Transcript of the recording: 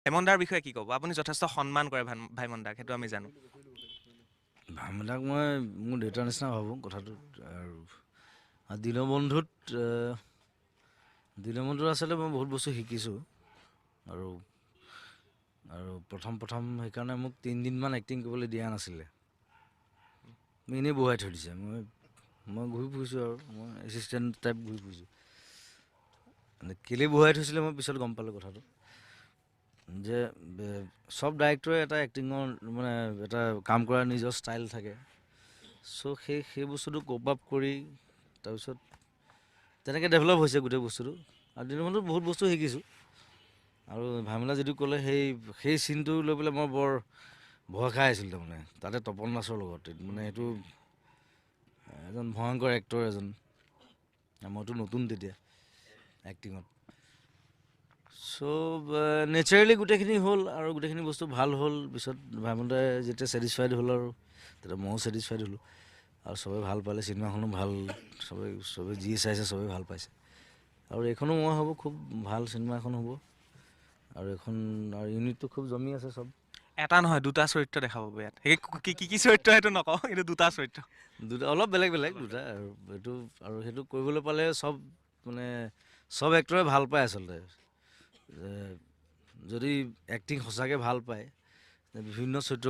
ভাইমন দাৰ বিষয়ে কি ক'ব? আপুনি যথেষ্ট সন্মান কৰে ভাইমন দাক, সেইটো আমি জানো। ভাইমনদাক মই মোৰ দেউতাৰ নিচিনা ভাবোঁ কথাটো। আৰু দীনবন্ধুত আচলতে মই বহুত বস্তু শিকিছোঁ। আৰু আৰু প্ৰথম সেইকাৰণে মোক 3 দিনমান এক্টিং কৰিবলৈ দিয়া নাছিলে। মোক এনেই বহুৱাই থৈ দিছে। মই ঘূৰি ফুৰিছোঁ আৰু মই এছিষ্টেণ্ট টাইপ ঘূৰি ফুৰিছোঁ। মানে কেলেই বহুৱাই থৈছিলে মই পিছত গম পালোঁ কথাটো। যে চব ডাইৰেক্টৰে এটা এক্টিঙৰ মানে এটা কাম কৰাৰ নিজৰ ষ্টাইল থাকে। চ' সেই বস্তুটো ক'প আপ কৰি তাৰপিছত তেনেকৈ ডেভেলপ হৈছে গোটেই বস্তুটো। আৰু দীনবন্ধুত বহুত বস্তু শিকিছোঁ। আৰু ভাইমন দা যিটো ক'লে সেই চিনটো লৈ পেলাই মই বৰ ভয় খাই আছিলোঁ। তাৰমানে তাতে তপন দাসৰ লগত মানে এইটো এজন ভয়ংকৰ এক্টৰ এজন। মইতো নতুন তেতিয়া এক্টিঙত। চ' নেচাৰেলি গোটেইখিনি হ'ল আৰু গোটেইখিনি বস্তু ভাল হ'ল। পিছত ভাইমন দাই যেতিয়া ছেটিছফাইড হ'ল আৰু তেতিয়া ময়ো ছেটিছফাইড হ'লোঁ। আৰু চবেই ভাল পালে, চিনেমাখনো ভাল, চবেই যি চাইছে চবেই ভাল পাইছে। আৰু এইখনো মই ভাবোঁ খুব ভাল চিনেমা এখন হ'ব। আৰু ইউনিটটো খুব জমি আছে চব। এটা নহয়, দুটা চৰিত্ৰ দেখা পাব ইয়াত। সেই কি চৰিত্ৰ সেইটো নকওঁ, কিন্তু দুটা চৰিত্ৰ। অলপ বেলেগ দুটা। আৰু সেইটো কৰিবলৈ পালে মানে চব এক্টৰে ভাল পায় আচলতে। যদি এক্টিং সঁচাকৈ ভাল পায়, বিভিন্ন চৰিত্ৰ